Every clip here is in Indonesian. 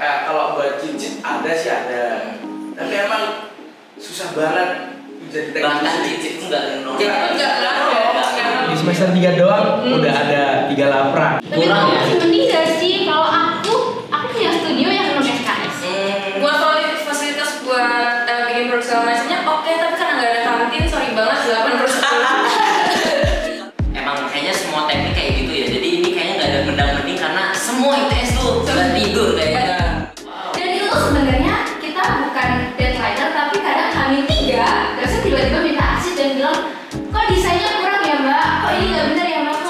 kayak kalau buat cheat ada sih ada. Tapi emang susah banget jadi teknik. Bahkan cheat enggak di semester 3 doang udah ada 3 laprak. Kurang ya? Masih mending gak sih kalau aku punya studio yang non SKS. Buat fasilitas buat bikin produk segala macamnya oke, tapi karena nggak ada kantin, sorry banget 8/10. Emang kayaknya semua teknik kayak gitu ya. Jadi ini kayaknya nggak ada mendang-mending karena semua ITS tuh sudah tidur kayaknya. Dan itu tuh sebenarnya kita bukan deadliner, tapi kadang H-3 dosen tiba-tiba minta asis dan bilang, kok desainnya kurang ya mbak, kok ini nggak bener ya mbak.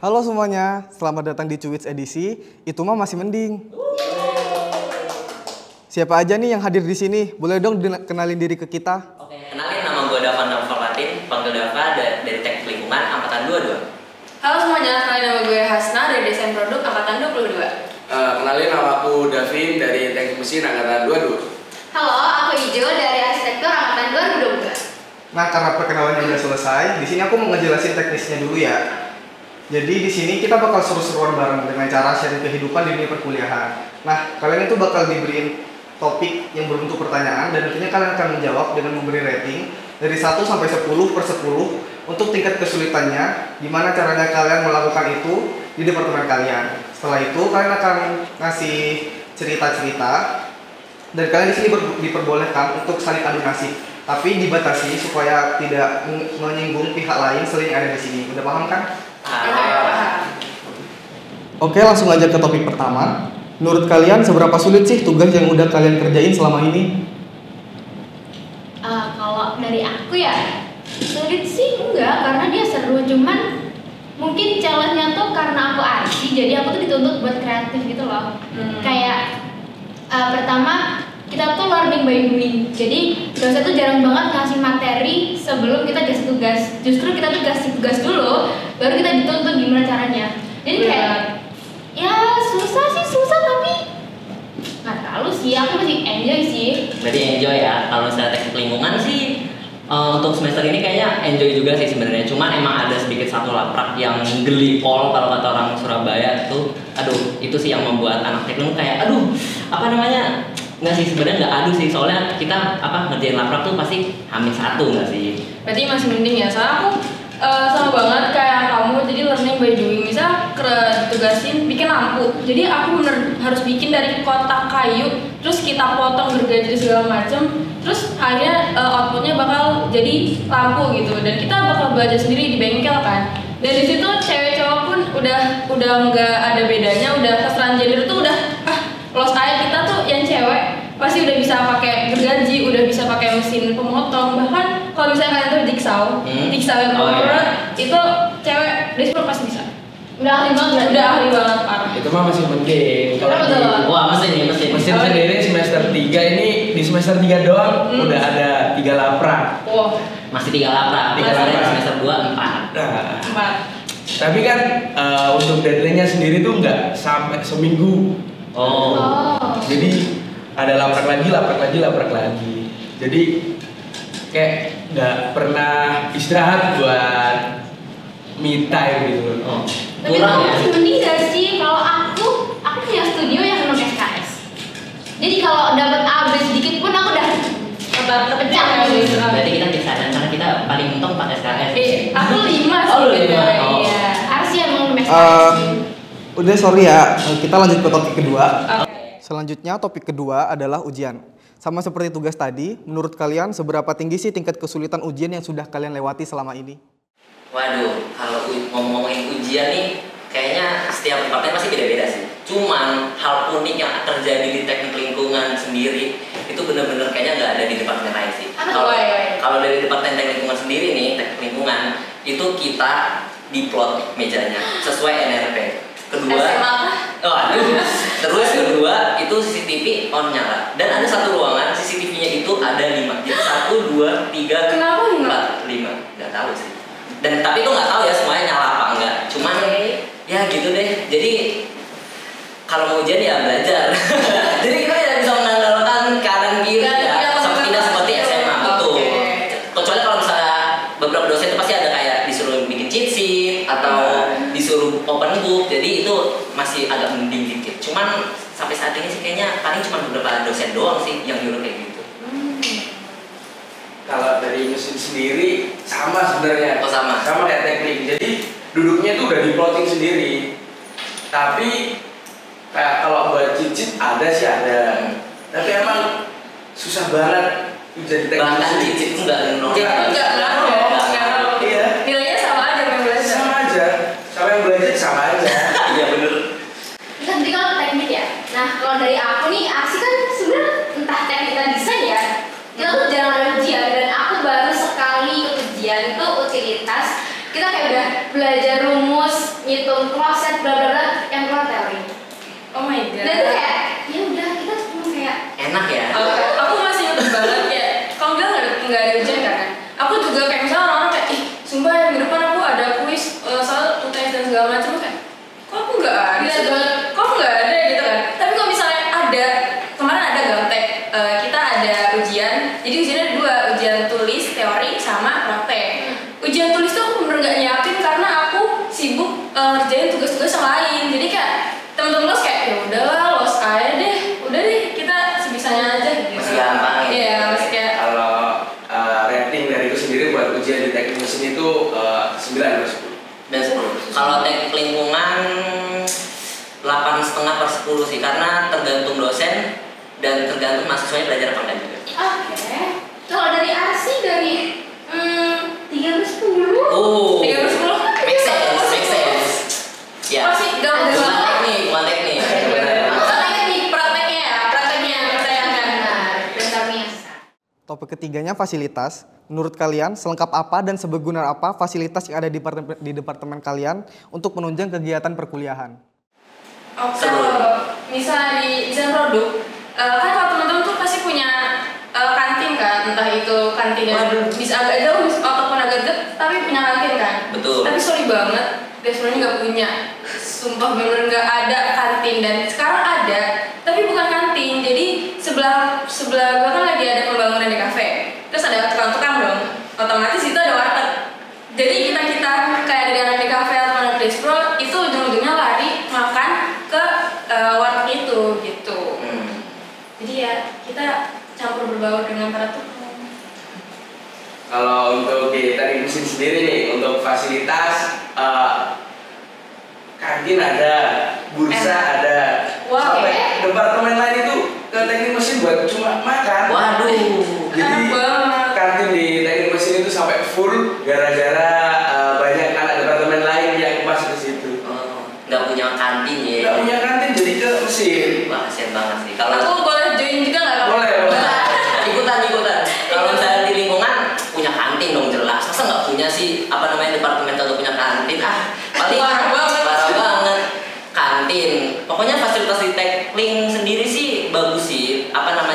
Halo semuanya, selamat datang di Cuwits edisi. Itu mah masih mending. Siapa aja nih yang hadir di sini? Boleh dong kenalin diri ke kita? Oke, kenalin, nama gue Dava Nafalatin, panggil Dava dari Teknik Lingkungan angkatan 22. Halo semuanya, kenalin nama gue Hasna dari Desain Produk angkatan 22. Kenalin, nama aku Davin dari Teknik Mesin angkatan 22. Halo, aku Ijo dari Arsitektur angkatan 2022. Nah, karena perkenalannya udah selesai, di sini aku mau ngejelasin teknisnya dulu ya. Jadi di sini kita bakal seru-seruan bareng dengan cara sharing kehidupan di dunia perkuliahan. Nah, kalian itu bakal diberiin topik yang berbentuk pertanyaan dan nantinya kalian akan menjawab dengan memberi rating dari 1 sampai 10/10 untuk tingkat kesulitannya, gimana caranya kalian melakukan itu di departemen kalian. Setelah itu kalian akan ngasih cerita-cerita dan kalian di sini diperbolehkan untuk saling adu nasib, tapi dibatasi supaya tidak menyinggung pihak lain selain yang ada di sini. Udah paham kan? Oke, langsung aja ke topik pertama. Menurut kalian seberapa sulit sih tugas yang udah kalian kerjain selama ini? Kalau dari aku ya sulit sih enggak, karena dia seru, cuman mungkin challenge-nya tuh karena aku arsi, jadi aku tuh dituntut buat kreatif gitu loh. Kayak pertama kita tuh learning by doing, jadi dosen tuh jarang banget ngasih materi sebelum kita kasih tugas. Justru kita tuh kasih tugas dulu, baru kita dituntut gimana caranya. Jadi kayak ya susah tapi nggak terlalu sih, aku masih enjoy sih. Berarti enjoy ya. Kalau misalnya teknik lingkungan sih untuk semester ini kayaknya enjoy juga sih sebenarnya. Cuma emang ada sedikit satu laprak yang geli pol kalau kata orang Surabaya tuh. Aduh, itu sih yang membuat anak teknik kayak nggak sih, sebenarnya nggak aduh sih, soalnya kita ngerjain laprak tuh pasti H-1 nggak sih? Berarti masih mending ya, soalnya aku sama banget kayak kamu, jadi learning by doing. Misal ditugasin bikin lampu, jadi aku bener harus bikin dari kotak kayu, terus kita potong gergaji segala macem, terus akhirnya outputnya bakal jadi lampu gitu. Dan kita bakal belajar sendiri di bengkel kan. Dan di situ cewek cowok pun udah nggak ada bedanya, udah kesetaraan gender tuh udah lost aja. Kita tuh yang cewek pasti udah bisa pakai gergaji, udah bisa pakai mesin pemotong, bahkan kalau misalnya kalian tuh jigsaw yang itu cewek despot pasti bisa. Udah ahli banget parah. Itu mah masih mending. Wah, mesin sendiri semester 3 ini, di semester 3 doang udah ada 3 laprak. Wah, masih 3 laprak. Semester 2 4. Nah, 4. tapi kan untuk deadline-nya sendiri tuh nggak sampai seminggu. Jadi ada laprak lagi. Jadi kayak nggak pernah istirahat buat me time gitu. Tapi kamu masih mending gak sih? Kalau aku punya studio yang non SKS. Jadi kalau dapat A, B sedikit pun aku udah terpecah gitu. Berarti kita bisa, dan karena kita paling untung 4 SKS. Aku 5 sih. Iya, harus ya mau SKS. Udah, sorry ya, kita lanjut ke topik kedua. Selanjutnya topik kedua adalah ujian. Sama seperti tugas tadi, menurut kalian seberapa tinggi sih tingkat kesulitan ujian yang sudah kalian lewati selama ini? Waduh, kalau ngomongin ujian nih, kayaknya setiap departemen pasti beda-beda sih. Cuman hal unik yang terjadi di teknik lingkungan sendiri itu benar-benar kayaknya nggak ada di departemen lain sih. Kalau dari departemen teknik lingkungan sendiri nih, teknik lingkungan itu kita diplot mejanya sesuai NRP. Terus kedua itu CCTV on nyala, dan ada satu ruangan CCTV-nya itu ada 5. Jadi 1, 2, 3, Kenapa 4, 5. Nggak tahu sih. Dan tapi itu nggak tahu ya semuanya nyala apa enggak. Cuman ya gitu deh. Jadi kalau mau ujian ya belajar. Jadi kita tidak bisa mengandalkan kanan kiri ya, tidak seperti SMA betul. Kecuali kalau misalnya beberapa dosen itu pasti ada kayak disuruh bikin cheat sheet atau disuruh open book, jadi itu masih agak mending dikit. Cuman sampai saat ini sih kayaknya paling cuma beberapa dosen doang sih yang nyuruh kayak gitu. Kalau dari mesin sendiri sama sebenarnya. Oh, sama kayak teknik. Jadi duduknya tuh udah di-plotting sendiri. Tapi kayak kalau buat cicit ada sih ada. Tapi emang susah banget jadi teknik. Bahkan cicit itu enggak Iya. Nilainya sama aja yang belajar. Sama aja. Sama yang belajar sama aja. Iya bener. Nanti kalau teknik ya. Nah kalau dari aku nih Aksi kan sebenarnya entah teknik dan desain ya. Kita tuh jarang ada ujian dan aku baru sekali ikut ujian itu utilitas. Kita kayak udah belajar rumus, ngitung kloset, bla bla bla, yang keluar teori. Oh my god. Dan itu kayak ya udah kita cuma kayak Enak ya. Aku masih ingat banget kayak kalau bilang nggak ada ujian kan? Aku juga kayak misalnya orang kayak sumpah ya minggu depan aku ada kuis soal UTS dan segala macam kayak kok aku nggak ada, kok aku nggak ada gitu kan? Tapi kalau misalnya ada kemarin ada Gamtek, kita ada ujian. Jadi ujiannya ada dua, ujian tulis teori sama praktek. Ujian tulis tuh aku bener nggak nyiapin karena aku sibuk ngerjain tugas-tugas yang lain. Jadi kayak temen-temen los kayak ya udahlah los aja deh, udah deh kita sebisanya aja gitu. Masih gampang ya. Iya masih kayak Kalau rating dari itu sendiri buat ujian di teknik mesin itu 9/10. Dan 10. Kalau teknik lingkungan 8,5/10 sih, karena tergantung dosen dan tergantung mahasiswanya belajar apa enggak juga. oke. Kalau dari Aksi dari 3/10. Oh, 3/10. make sense. Ya. Pasti gampang Bukan banget. teknik, bukan teknik. Soalnya di prakteknya ya, prakteknya mempercayakan. Dan kami yang Topik ketiganya fasilitas. Menurut kalian selengkap apa dan seberguna apa fasilitas yang ada di departemen kalian untuk menunjang kegiatan perkuliahan? Oke, kalau misalnya di desain produk, kan kalau teman-teman tuh pasti punya kantin kan, entah itu kantin yang bisa agak jauh ataupun agak deket, tapi punya kantin kan. Betul. Tapi sorry banget, sebenarnya nggak punya. Sumpah bener nggak ada kantin dan sekarang ada, tapi bukan kantin. Jadi sebelah gua kan lagi ada pembangunan di kafe. Terus ada tukang-tukang dong. Otomatis itu ada warteg. Jadi kita kayak dari anak di kafe atau anak di Pro itu ujung-ujungnya lari makan ke warteg itu gitu. Jadi ya kita campur berbaur dengan para tukang. Kalau untuk di teknik mesin sendiri nih, untuk fasilitas kantin ada, bursa ada. Wah, Sampai departemen lain itu ke teknik mesin buat cuma makan. Waduh. Jadi Enak banget. kantin di teknik mesin itu sampai full gara-gara banyak anak departemen lain yang masuk ke situ. Nggak punya kantin ya. Nggak punya kantin jadi ke mesin. Wah, kasian banget sih. Kalau Aku boleh join juga nggak? Boleh. ikutan. Kalau misalnya di lingkungan punya kantin dong jelas. Masa nggak punya sih departemen kagak punya kantin? Paling Parah banget. Kantin. Pokoknya fasilitas di Tekling sendiri sih bagus sih.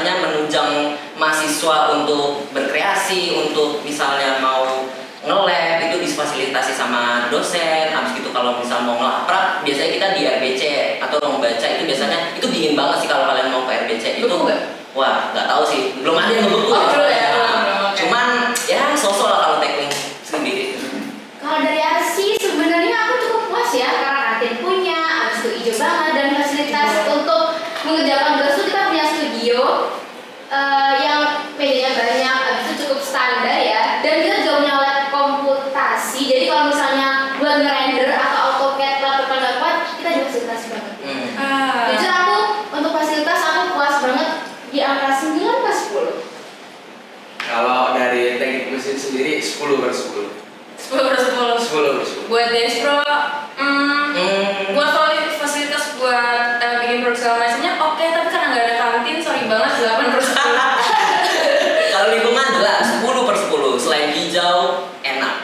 Menunjang mahasiswa untuk berkreasi, untuk misalnya mau nge-lab itu difasilitasi sama dosen. Habis gitu kalau misal mau ngelaprak biasanya kita di RBC atau mau baca itu biasanya itu dingin banget sih kalau kalian mau ke RBC itu. Betul nggak? Wah, nggak tahu sih. Belum ada yang ngebeku. Belum ya. Cuman ya sosok lah kalau Tekling sendiri. Kalau dari Arsi sebenarnya aku cukup puas ya karena kantin punya, habis itu hijau banget dan fasilitas untuk mengerjakan tugas itu kita punya studio yang mejanya banyak, habis itu cukup standar ya, dan kita juga punya lab komputasi. Jadi kalau misalnya buat ngerender atau AutoCAD laptop nggak kuat, kita juga fasilitasi banget. Jadi aku untuk fasilitas aku puas banget di angka 9/10. Kalau dari teknik mesin sendiri 10/10. 10/10. 10/10. Buat Despro, buat fasilitas buat bikin produk segala macamnya oke, tapi karena nggak ada kantin, sorry banget 8/10. Kalau lingkungan jelas 10/10. Selain hijau, enak.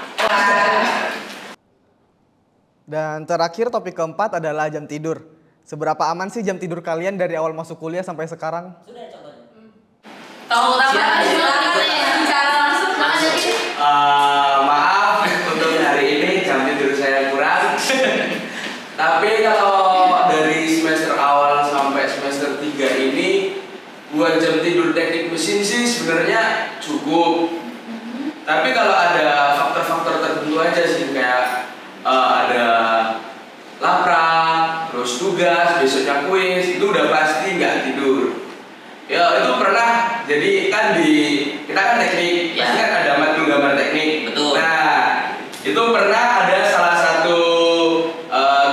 Dan terakhir topik keempat adalah jam tidur. Seberapa aman sih jam tidur kalian dari awal masuk kuliah sampai sekarang? Sudah contohnya. Tahu silakan ya bicara langsung Maaf untuk hari ini jam tidur saya kurang. Tapi kalau dari semester awal jam tidur teknik mesin sih sebenarnya cukup. Tapi kalau ada faktor-faktor tertentu aja sih kayak ada laprak, terus tugas, besoknya kuis, itu udah pasti nggak tidur. Ya itu pernah, jadi kan kita kan teknik, pasti kan ada matkul gambar teknik. Betul. Nah itu pernah ada salah satu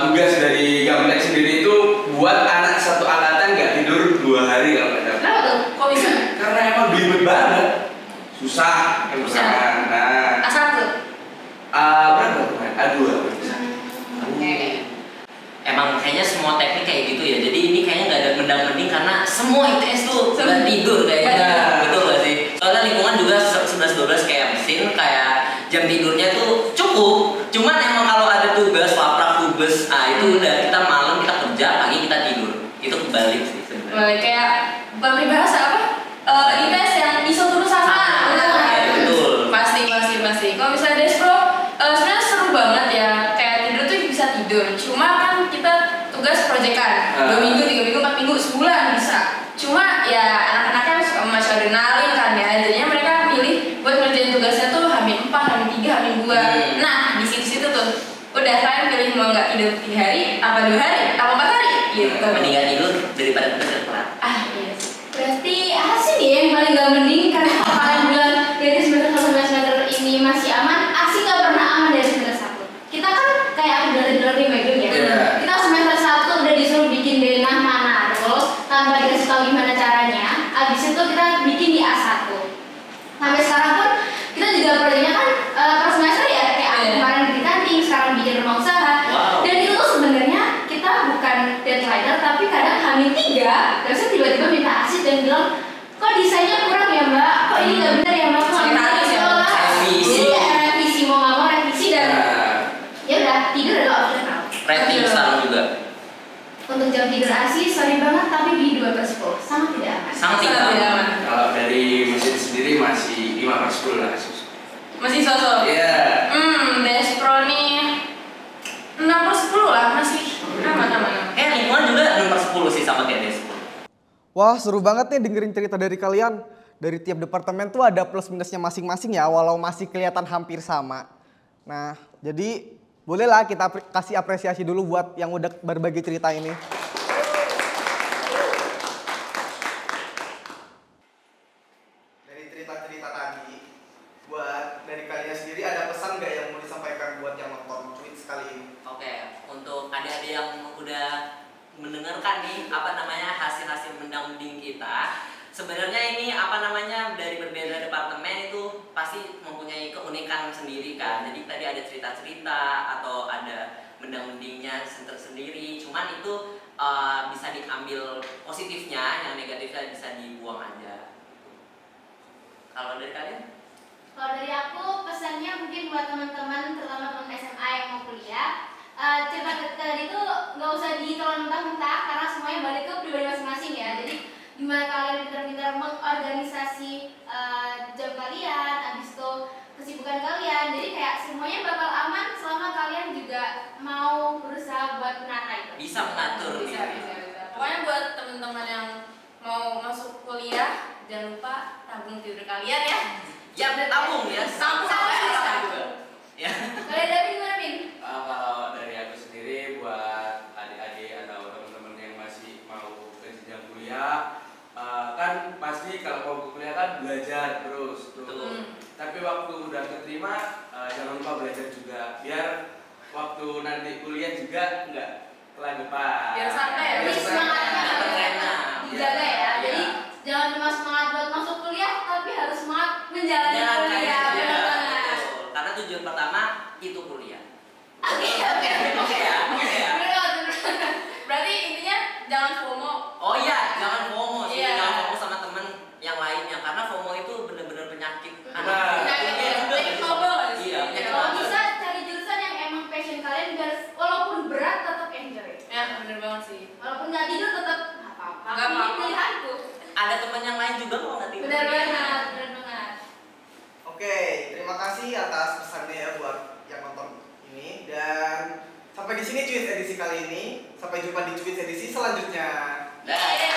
tugas dari Gamtek sendiri itu buat anak satu angkatan nggak tidur 2 hari kalau nggak salah. Kenapa tuh? Kok bisa? Karena emang belibet banget, susah. Nah, A1? berapa kemarin? A2. Oke. Emang kayaknya semua teknik kayak gitu ya. Jadi ini kayaknya nggak ada mendang-mending karena semua ITS tuh nggak tidur kayaknya. Betul nggak sih? Soalnya lingkungan juga 11-12 kayak mesin, kayak jam tidurnya tuh cukup. Cuman emang kalau ada tugas, laprak tugas, itu udah kita malam kita kerja, pagi kita tidur. Itu kebalik sih sebenarnya. Kayak bahasa apa? ITS yang iso terus sama. Betul. Pasti. Kalau misalnya Despro, sebenarnya seru banget ya. Kayak tidur tuh bisa tidur. Cuma kan kita tugas proyekan 2 minggu, 3 minggu, 4 minggu, sebulan bisa. Cuma ya anak-anaknya masih adrenalin kan ya. Jadinya mereka milih buat ngerjain tugasnya tuh H-4, H-3, H-2. Nah di situ tuh udah kalian pilih mau nggak tidur 3 hari, apa 2 hari, apa 4 hari gitu. Mendingan tidur daripada telat. Iya sih. Berarti asik ya yang paling gak mending karena kalian bilang dari semester 1 sampai semester ini masih aman, asik gak pernah aman dari semester 1. Kita kan kayak aku dengar di background ya. Kita semester 1 udah disuruh bikin denah Manado tanpa dikasih tahu gimana caranya. Abis itu kita bikin di A1. Sampai sekarang pun kita juga proyeknya kan per semester ya kayak aku kemarin bikin kantin, sekarang bikin rumah usaha. Dan itu tuh sebenarnya kita bukan deadliner tapi kadang H-3 terus tiba-tiba minta asis dan bilang kok desainnya kurang ya mbak, kok ini nggak benar ya mbak, kok revisi mau nggak mau revisi dan ya udah tidur adalah optional. Revisi juga. Untuk jam tidur asis sorry banget tapi di 2/10 sangat tidak aman. Sangat tidak aman. Kalau dari mesin sendiri masih 5/10 lah. Masih sosok. Iya. Despro nih 6/10 lah, masih aman. Lingkungan juga 6/10 sih sama kayak Despro. Wah seru banget nih dengerin cerita dari kalian. Dari tiap departemen tuh ada plus minusnya masing-masing ya, walau masih kelihatan hampir sama. Nah jadi bolehlah kita kasih apresiasi dulu buat yang udah berbagi cerita ini. Dari cerita-cerita tadi, buat dari kalian sendiri ada pesan nggak yang mau disampaikan buat yang nonton tweet kali ini? Oke, untuk adik-adik yang udah mendengarkan nih hasil-hasil mendang-mending kita, sebenarnya ini dari berbeda departemen itu pasti mempunyai keunikan sendiri kan. Jadi tadi ada cerita-cerita atau ada mendang-mendingnya tersendiri, cuman itu bisa diambil positifnya, yang negatifnya bisa dibuang aja. Kalau dari kalian? Kalau dari aku pesannya mungkin buat teman-teman terutama teman SMA yang mau kuliah, cerita tadi itu nggak usah ditelan mentah-mentah karena semuanya balik ke pribadi masing-masing ya. Jadi gimana kalian pintar-pintar mengorganisasi jam kalian, habis itu kesibukan kalian. Jadi kayak semuanya bakal aman selama kalian juga mau berusaha buat menata itu. Bisa mengatur. Bisa. Pokoknya buat teman-teman yang mau masuk kuliah, jangan lupa tabung tidur kalian ya. Ya, tabung ya. Tabung. Ya. Kalian David gimana Min? Kalau dari aku sendiri buat adik-adik atau teman-teman yang masih mau ke jenjang kuliah, kan pasti kalau mau ke kuliah kan belajar terus tuh. Tapi waktu udah keterima jangan lupa belajar juga biar waktu nanti kuliah juga enggak kelagapan. Biar santai ya. Jadi semangatnya dijaga ya. Jadi jangan cuma semangat buat masuk kuliah tapi harus semangat menjalani kuliah. Karena tujuan pertama itu kuliah. Oke. Berarti intinya jangan FOMO. Oh iya, jangan FOMO sih. Iya. Jangan FOMO sama temen yang lainnya karena FOMO itu benar-benar penyakit. Iya, Kalau bisa cari jurusan yang emang passion kalian biar walaupun berat tetap enjoy. Ya, bener banget sih. Walaupun nggak tidur tetap nggak apa-apa. Nggak Ini apa-apa. pilihanku. Ada teman yang lain juga kok nggak tidur. Benar banget. Oke, terima kasih atas pesannya ya buat yang nonton ini dan sampai di sini Cuit edisi kali ini. Sampai jumpa di Cuit edisi selanjutnya. Dah.